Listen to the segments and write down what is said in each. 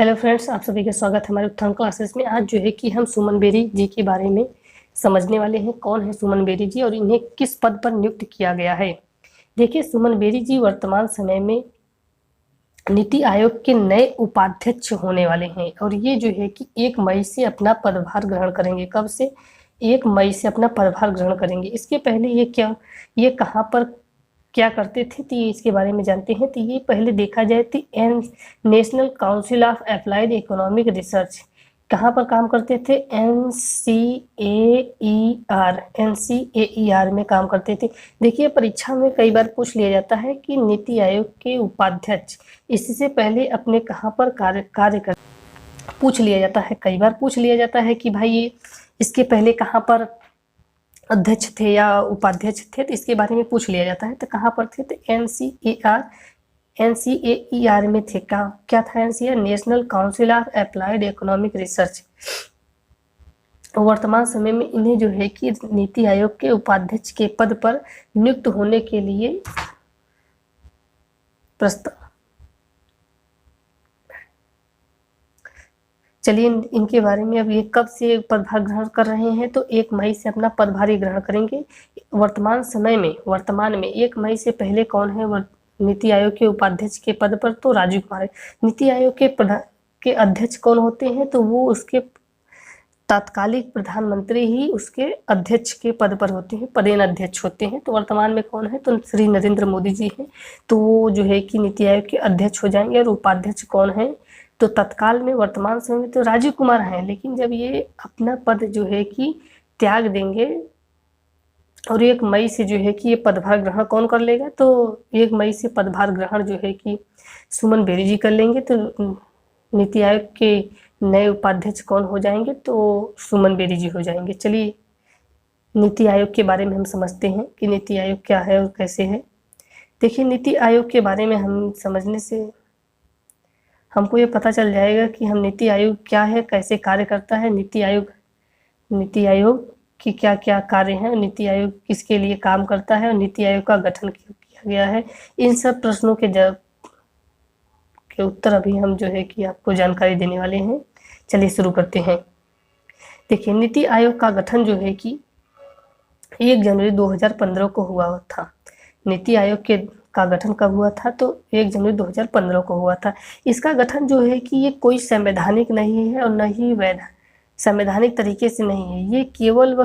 Hello friends, आप सभी का स्वागत है हमारे उत्थान क्लासेस में। आज जो है कि हम सुमन बेरी जी के बारे में समझने वाले हैं। कौन है सुमन बेरी जी और इन्हें किस पद पर नियुक्त किया गया है। देखिए, सुमन बेरी जी वर्तमान समय में नीति आयोग के नए उपाध्यक्ष होने वाले हैं और ये जो है कि 1 मई से अपना पदभार ग्रहण करेंगे। कब से? 1 मई से अपना पदभार ग्रहण करेंगे। इसके पहले ये कहाँ पर क्या करते थे, तो ये इसके बारे में जानते हैं। तो ये पहले देखा जाए तो national council of applied economic research कहाँ पर काम करते थे? NCAER में काम करते थे। देखिए, परीक्षा में कई बार पूछ लिया जाता है कि नीति आयोग के उपाध्यक्ष इससे पहले अपने कहाँ पर कार्य कर पूछ लिया जाता है। कई बार पूछ लिया जाता है कि भाई ये इसके पहले कहाँ पर अध्यक्ष थे या उपाध्यक्ष थे, तो इसके बारे में पूछ लिया जाता है। तो कहाँ पर थे? तो NCAER में थे। क्या था NCAR? National council of applied economic research. वर्तमान समय में इन्हें जो है कि नीति आयोग के उपाध्यक्ष के पद पर नियुक्त होने के लिए प्रस्ताव। चलिए इनके बारे में, अब ये कब से पदभार ग्रहण कर रहे हैं? तो 1 मई से अपना पदभार ग्रहण करेंगे। वर्तमान में 1 मई से पहले कौन है नीति आयोग के उपाध्यक्ष के पद पर? तो राजीव कुमार है। नीति आयोग के अध्यक्ष कौन होते हैं? तो वो उसके तात्कालिक प्रधानमंत्री ही उसके अध्यक्ष के पद पर होते हैं, पदेन अध्यक्ष होते हैं। तो वर्तमान में कौन है? तो श्री नरेंद्र मोदी जी हैं। तो वो जो है कि नीति आयोग के अध्यक्ष हो जाएंगे। और उपाध्यक्ष कौन है? तो तत्काल में वर्तमान समय में तो राजीव कुमार हैं, लेकिन जब ये अपना पद जो है कि त्याग देंगे और 1 मई से जो है कि ये पदभार ग्रहण कौन कर लेगा? तो 1 मई से पदभार ग्रहण जो है कि सुमन बेरी जी कर लेंगे। तो नीति आयोग के नए उपाध्यक्ष कौन हो जाएंगे? तो सुमन बेरी जी हो जाएंगे। चलिए नीति आयोग के बारे में हम समझते हैं कि नीति आयोग क्या है और कैसे है। देखिए, नीति आयोग के बारे में हम समझने से हमको ये पता चल जाएगा कि हम नीति आयोग क्या है, कैसे कार्य करता है। नीति आयोग की क्या क्या कार्य हैं, नीति आयोग किसके लिए काम करता है और नीति आयोग का गठन क्यों किया गया है। इन सब प्रश्नों के उत्तर अभी हम जो है कि आपको जानकारी देने वाले हैं। चलिए शुरू करते हैं। देखिए, नीति आयोग का गठन जो है कि 1 जनवरी 2015 को हुआ था। नीति आयोग का गठन कब हुआ था? तो 1 जनवरी 2015 को हुआ था। इसका गठन जो है कि ये कोई संवैधानिक नहीं है और न ही संवैधानिक तरीके से नहीं है। ये केवल व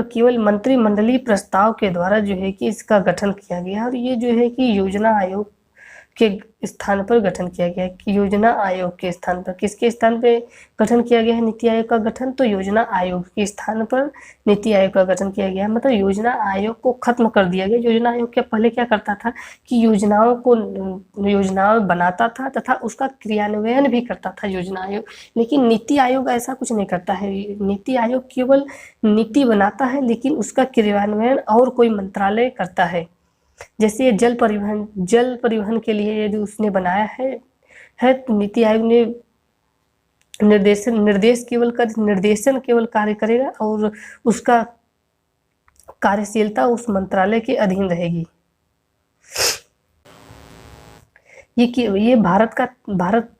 केवल मंत्रिमंडलीय प्रस्ताव के द्वारा जो है कि इसका गठन किया गया और ये जो है कि योजना आयोग के स्थान पर गठन किया गया है। कि योजना आयोग के स्थान पर, किसके स्थान पे गठन किया गया है नीति आयोग का गठन? तो योजना आयोग के स्थान पर नीति आयोग का गठन किया गया है। मतलब योजना आयोग को खत्म कर दिया गया। योजना आयोग के पहले क्या करता था कि योजनाएं बनाता था तथा उसका क्रियान्वयन भी करता था योजना आयोग। लेकिन नीति आयोग ऐसा कुछ नहीं करता है। नीति आयोग केवल नीति बनाता है, लेकिन उसका क्रियान्वयन और कोई मंत्रालय करता है। जैसे जल परिवहन के लिए यदि उसने बनाया है तो नीति आयोग ने निर्देशन केवल कार्य करेगा और उसका कार्यशीलता उस मंत्रालय के अधीन रहेगी। ये भारत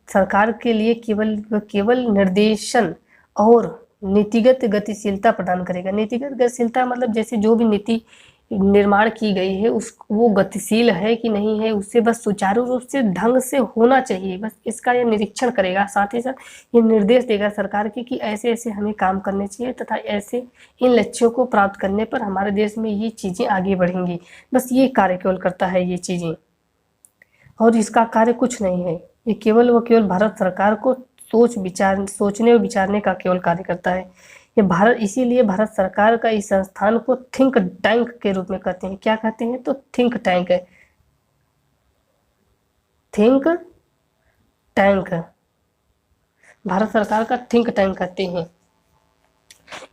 सरकार के लिए केवल निर्देशन और नीतिगत गतिशीलता प्रदान करेगा। नीतिगत गतिशीलता मतलब जैसे जो भी नीति निर्माण की गई है वो गतिशील है कि नहीं है, उससे बस सुचारू रूप से ढंग से होना चाहिए, बस इसका ये निरीक्षण करेगा। साथ ही साथ ये निर्देश देगा सरकार की कि ऐसे ऐसे हमें काम करने चाहिए तथा ऐसे इन लक्ष्यों को प्राप्त करने पर हमारे देश में ये चीज़ें आगे बढ़ेंगी। बस ये कार्य केवल करता है ये चीज़ें, और इसका कार्य कुछ नहीं है। ये केवल भारत सरकार को सोचने और विचारने का केवल कार्य करता है। इसीलिए भारत सरकार का इस संस्थान को थिंक टैंक के रूप में कहते हैं। क्या कहते हैं? तो थिंक टैंक है। थिंक टैंक भारत सरकार का थिंक टैंक कहते हैं।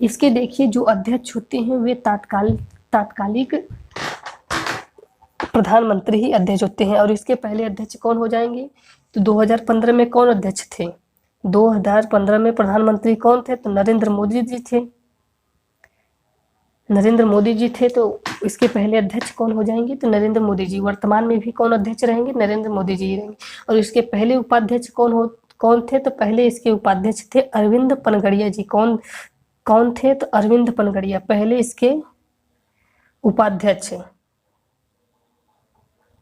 इसके देखिए जो अध्यक्ष होते हैं वे तात्कालिक प्रधानमंत्री ही अध्यक्ष होते हैं। और इसके पहले अध्यक्ष कौन हो जाएंगे? तो 2015 में कौन अध्यक्ष थे? 2015 में प्रधानमंत्री कौन थे? तो नरेंद्र मोदी जी थे। तो इसके पहले अध्यक्ष कौन हो जाएंगे, तो नरेंद्र मोदी जी। वर्तमान में भी कौन अध्यक्ष रहेंगे, नरेंद्र मोदी जी रहेंगे। और इसके पहले उपाध्यक्ष कौन थे, तो पहले इसके उपाध्यक्ष थे अरविंद पनगड़िया जी। कौन थे, तो अरविंद पनगड़िया पहले इसके उपाध्यक्ष।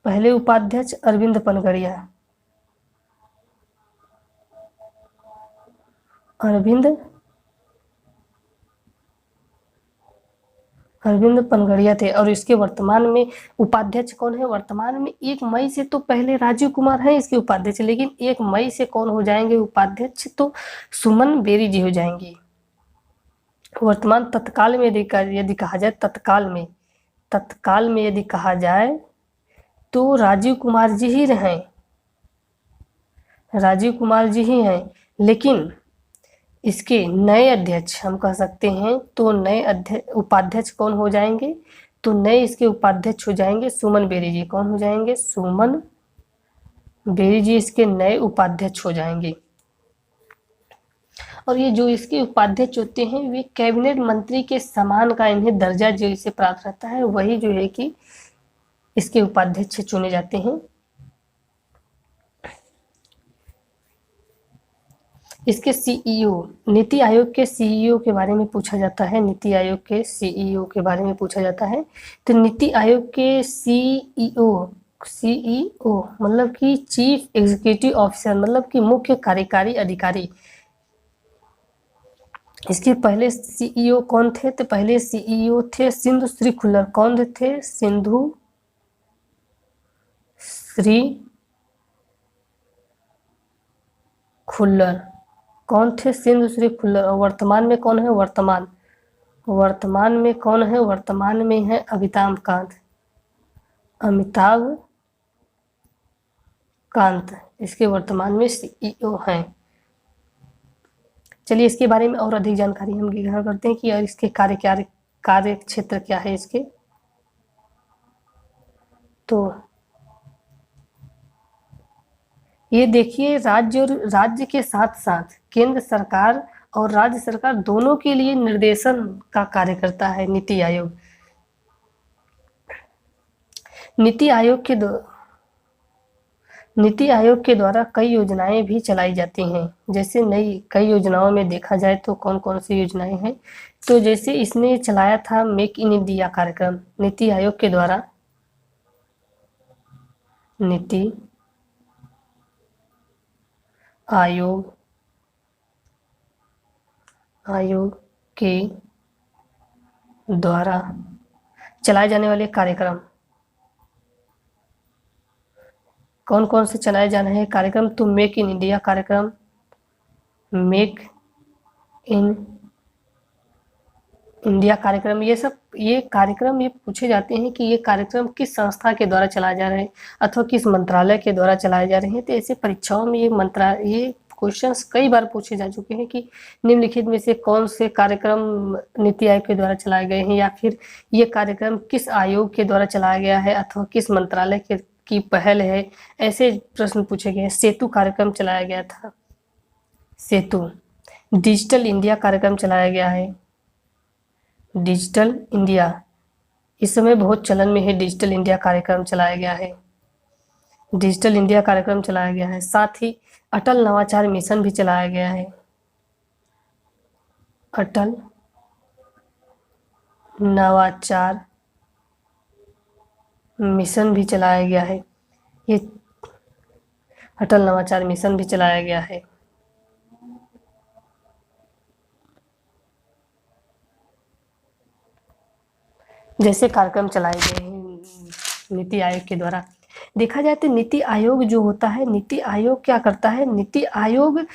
पहले उपाध्यक्ष अरविंद पनगड़िया, अरविंद पनगड़िया थे। और इसके वर्तमान में उपाध्यक्ष कौन है, वर्तमान में 1 मई से तो पहले राजीव कुमार है इसके उपाध्यक्ष, लेकिन 1 मई से कौन हो जाएंगे उपाध्यक्ष, तो सुमन बेरी जी हो जाएंगे। वर्तमान तत्काल में यदि कहा जाए, तत्काल में यदि कहा जाए तो राजीव कुमार जी ही रहे, राजीव कुमार जी ही हैं। लेकिन इसके नए अध्यक्ष हम कह सकते हैं, तो नए उपाध्यक्ष कौन हो जाएंगे, तो नए इसके उपाध्यक्ष हो जाएंगे सुमन बेरी जी। कौन हो जाएंगे, सुमन बेरी जी इसके नए उपाध्यक्ष हो जाएंगे। और ये जो इसके उपाध्यक्ष होते हैं, वे कैबिनेट मंत्री के समान का इन्हें दर्जा जो इसे प्राप्त रहता है, वही जो है कि इसके उपाध्यक्ष चुने जाते हैं। इसके सीईओ, नीति आयोग के सीईओ के बारे में पूछा जाता है, नीति आयोग के सीईओ के बारे में पूछा जाता है। तो नीति आयोग के सीईओ मतलब कि चीफ एग्जीक्यूटिव ऑफिसर, मतलब कि मुख्य कार्यकारी अधिकारी। इसके पहले सीईओ कौन थे, तो पहले सीईओ थे सिंधु श्री खुल्लर। कौन थे, सिंधु श्री खुल्लर। कौन थे, सिंधु श्री खुल्लर। और वर्तमान में कौन है, वर्तमान में कौन है, वर्तमान में है अमिताभ कांत इसके वर्तमान में सीईओ हैं। चलिए इसके बारे में और अधिक जानकारी हम ग्रहण करते हैं कि और इसके कार्य क्षेत्र क्या है इसके। तो ये देखिए, राज्य के साथ साथ केंद्र सरकार और राज्य सरकार दोनों के लिए निर्देशन का कार्य करता है नीति आयोग। नीति आयोग के द्वारा कई योजनाएं भी चलाई जाती हैं। जैसे कई योजनाओं में देखा जाए तो कौन कौन सी योजनाएं हैं, तो जैसे इसने चलाया था मेक इन इंडिया कार्यक्रम नीति आयोग के द्वारा। नीति आयोग के द्वारा चलाए जाने वाले कार्यक्रम कौन कौन से चलाए जा रहे हैं कार्यक्रम, तो मेक इन इंडिया कार्यक्रम, मेक इन इंडिया कार्यक्रम। ये कार्यक्रम ये पूछे जाते हैं कि ये कार्यक्रम किस संस्था के द्वारा चलाए जा रहे हैं अथवा किस मंत्रालय के द्वारा चलाए जा रहे हैं। तो ऐसे परीक्षाओं में ये क्वेश्चंस कई बार पूछे जा चुके हैं कि निम्नलिखित में से कौन से कार्यक्रम नीति आयोग के द्वारा चलाए गए हैं, या फिर ये कार्यक्रम किस आयोग के द्वारा चलाया गया है अथवा किस मंत्रालय की पहल है। ऐसे प्रश्न पूछे गए हैं। सेतु कार्यक्रम चलाया गया था, सेतु। डिजिटल इंडिया कार्यक्रम चलाया गया है, डिजिटल इंडिया इस समय बहुत चलन में है। डिजिटल इंडिया कार्यक्रम चलाया गया है, डिजिटल इंडिया कार्यक्रम चलाया गया है। साथ ही अटल नवाचार मिशन भी चलाया गया है, अटल नवाचार मिशन भी चलाया गया है। ये अटल नवाचार मिशन भी चलाया गया है। जैसे कार्यक्रम चलाए गए हैं नीति आयोग के द्वारा। देखा जाए तो नीति आयोग जो होता है, नीति आयोग क्या करता है, नीति आयोग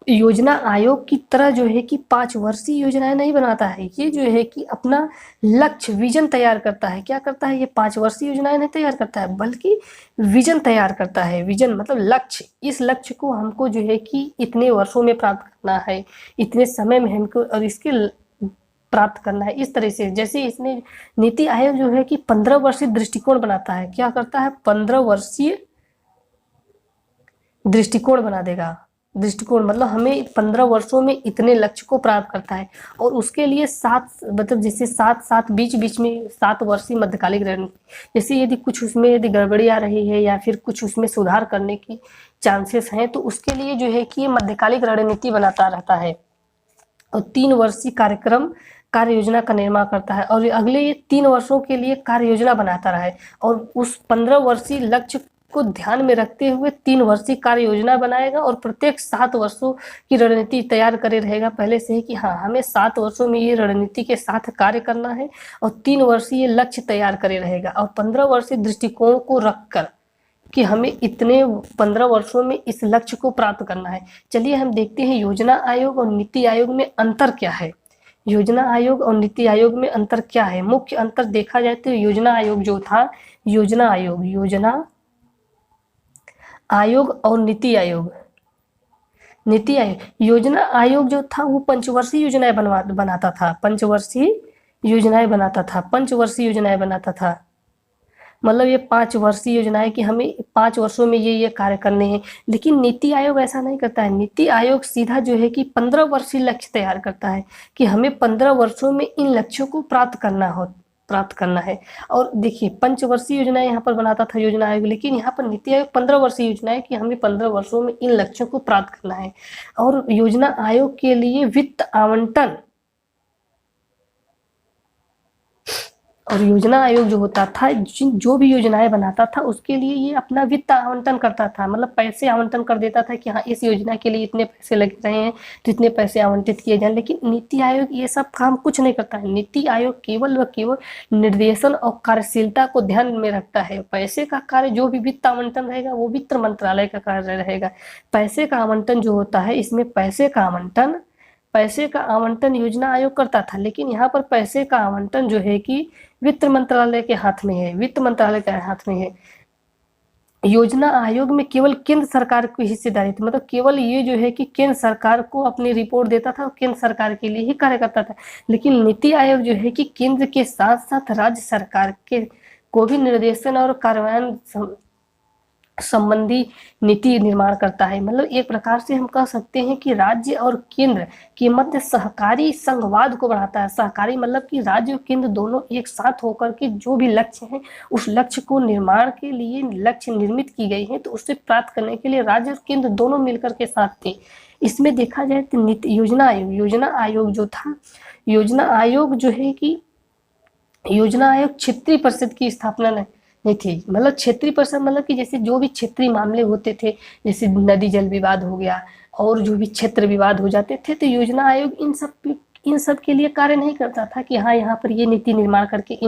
योजना आयोग की तरह जो है कि 5 वर्षीय योजनाएं नहीं बनाता है। ये जो है कि अपना लक्ष्य विजन तैयार करता है। क्या करता है, ये 5 वर्षीय योजनाएं नहीं तैयार करता है, बल्कि विजन तैयार करता है। विजन मतलब लक्ष्य। इस लक्ष्य को हमको जो है कि इतने वर्षों में प्राप्त करना है, इतने समय में हमको और इसके प्राप्त करना है। इस तरह से जैसे इसने नीति आयोग जो है कि 15 वर्षीय दृष्टिकोण बनाता है। क्या करता है, 15 वर्षीय दृष्टिकोण बना देगा। दृष्टिकोण मतलब हमें 15 वर्षों में इतने लक्ष्य को प्राप्त करता है। और उसके लिए 7 मतलब जैसे 7 बीच बीच में 7 वर्षीय मध्यकालिक रणनीति, जैसे यदि कुछ उसमें यदि गड़बड़ी आ रही है या फिर कुछ उसमें सुधार करने की चांसेस हैं, तो उसके लिए जो है कि ये मध्यकालिक रणनीति बनाता रहता है और 3 वर्षीय कार्यक्रम कार्य योजना का निर्माण करता है और अगले ये 3 वर्षों के लिए कार्य योजना बनाता रहा है और उस 15 वर्षीय लक्ष्य को ध्यान में रखते हुए 3 वर्षीय कार्य योजना बनाएगा और प्रत्येक 7 वर्षों की रणनीति तैयार करे रहेगा पहले से ही कि हाँ हमें 7 वर्षों में ये रणनीति के साथ कार्य करना है और 3 वर्षीय लक्ष्य तैयार करे रहेगा और 15 वर्षीय दृष्टिकोण को रखकर कि हमें इतने 15 वर्षों में इस लक्ष्य को प्राप्त करना है। चलिए हम देखते हैं योजना आयोग और नीति आयोग में अंतर क्या है। योजना आयोग और नीति आयोग में अंतर क्या है? मुख्य अंतर देखा जाए तो योजना आयोग जो था, योजना आयोग और नीति आयोग, योजना आयोग जो था वो पंचवर्षीय योजनाएं बनाता था, पंचवर्षीय योजनाएं बनाता था। मतलब ये 5 वर्षीय योजनाएं कि हमें 5 वर्षों में ये कार्य करने हैं। लेकिन नीति आयोग ऐसा नहीं करता है। नीति आयोग सीधा जो है कि 15 वर्षीय लक्ष्य तैयार करता है कि हमें 15 वर्षों में इन लक्ष्यों को प्राप्त करना है। और देखिए पंचवर्षीय योजनाएं यहाँ पर बनाता था योजना आयोग, लेकिन यहाँ पर नीति आयोग 15 वर्षीय योजना है कि हमें 15 वर्षों में इन लक्ष्यों को प्राप्त करना है। और योजना आयोग के लिए वित्त आवंटन, और योजना आयोग जो होता था जो भी योजनाएं बनाता था उसके लिए ये अपना वित्त आवंटन करता था, मतलब पैसे आवंटन कर देता था कि हाँ इस योजना के लिए इतने पैसे लग रहे हैं तो इतने पैसे आवंटित किए जाएं। लेकिन नीति आयोग ये सब काम कुछ नहीं करता है। नीति आयोग केवल व केवल निर्देशन और कार्यशीलता को ध्यान में रखता है। पैसे का कार्य जो भी वित्त आवंटन रहेगा वो वित्त मंत्रालय का कार्य रहेगा। पैसे का आवंटन जो होता है इसमें पैसे का आवंटन योजना आयोग करता था, लेकिन यहाँ पर पैसे का आवंटन जो है कि वित्त मंत्रालय के हाथ में है। योजना आयोग में केवल केंद्र सरकार की हिस्सेदारी थी, मतलब केवल ये जो है कि केंद्र सरकार को अपनी रिपोर्ट देता था और केंद्र सरकार के लिए ही कार्य करता था। लेकिन नीति आयोग जो है कि केंद्र के साथ साथ राज्य सरकार के को भी निर्देशन और कार्यान्वयन संबंधी नीति निर्माण करता है। मतलब एक प्रकार से हम कह सकते हैं कि राज्य और केंद्र के मध्य सहकारी संघवाद को बढ़ाता है। सहकारी मतलब कि राज्य और केंद्र दोनों एक साथ होकर के जो भी लक्ष्य हैं उस लक्ष्य को निर्माण के लिए लक्ष्य निर्मित की गई है तो उससे प्राप्त करने के लिए राज्य और केंद्र दोनों मिलकर के साथ थे। इसमें देखा जाए तो योजना आयोग जो था, योजना आयोग जो है कि योजना आयोग क्षेत्रीय परिषद की स्थापना नहीं थी। मतलब क्षेत्रीय परिषद मतलब कि जैसे जो भी क्षेत्रीय मामले होते थे, जैसे नदी जल विवाद हो गया और जो भी क्षेत्र विवाद हो जाते थे, तो योजना आयोग इन सब के लिए कार्य नहीं करता था कि हाँ यहाँ पर ये नीति निर्माण करके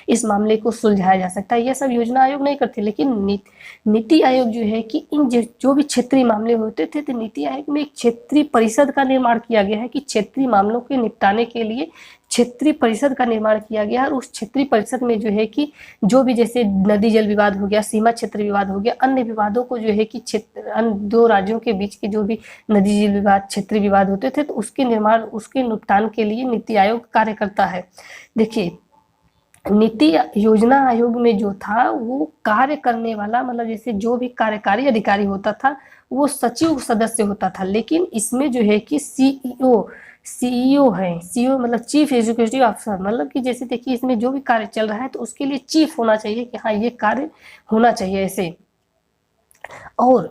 इस मामले को सुलझाया जा सकता है। ये सब योजना आयोग नहीं करते। लेकिन नीति आयोग जो है कि इन जो भी क्षेत्रीय मामले होते थे तो नीति आयोग में एक क्षेत्रीय परिषद का निर्माण किया गया है कि क्षेत्रीय मामलों के निपटाने के लिए क्षेत्रीय परिषद का निर्माण किया गया। और उस क्षेत्रीय परिषद में जो है कि जो भी जैसे नदी जल विवाद हो गया, सीमा क्षेत्र विवाद हो गया, अन्य विवादों को जो है कि अन्य 2 राज्यों के बीच के जो भी नदी जल विवाद, क्षेत्रीय विवाद होते थे तो उसके निपटान के लिए नीति आयोग कार्य करता है। देखिए नीति योजना आयोग में जो था वो कार्य करने वाला, मतलब जैसे जो भी कार्यकारी अधिकारी होता था वो सचिव सदस्य होता था। लेकिन इसमें जो है कि सीईओ मतलब चीफ एग्जीक्यूटिव ऑफिसर, मतलब कि जैसे देखिए इसमें जो भी कार्य चल रहा है तो उसके लिए चीफ होना चाहिए कि हाँ ये कार्य होना चाहिए ऐसे। और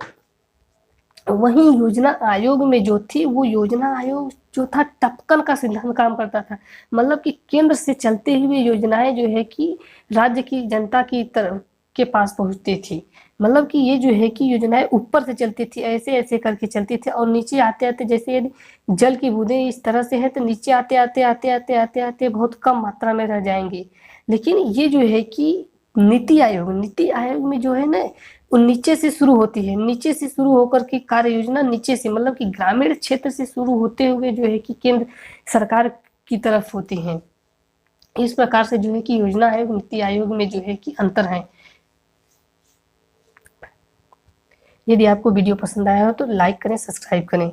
वहीं योजना आयोग में जो थी वो योजना आयोग जो था टपकन का सिद्धांत काम करता था। मतलब कि केंद्र से चलते हुए योजनाएं जो है कि राज्य की जनता की तरफ के पास पहुंचती थी। मतलब कि ये जो है कि योजनाएं ऊपर से चलती थी, ऐसे ऐसे करके चलती थी और नीचे आते आते जैसे यदि जल की बूंदें इस तरह से है तो नीचे आते आते बहुत कम मात्रा में रह जाएंगे। लेकिन ये जो है कि नीति आयोग में जो है ना वो नीचे से शुरू होती है, नीचे से शुरू होकर के कार्य योजना नीचे से, मतलब कि ग्रामीण क्षेत्र से शुरू होते हुए जो है कि केंद्र सरकार की तरफ होती है। इस प्रकार से जो है कि योजना आयोग नीति आयोग में जो है कि अंतर है। यदि आपको वीडियो पसंद आया हो तो लाइक करें, सब्सक्राइब करें।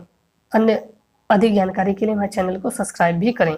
अन्य अधिक जानकारी के लिए हमारे चैनल को सब्सक्राइब भी करें।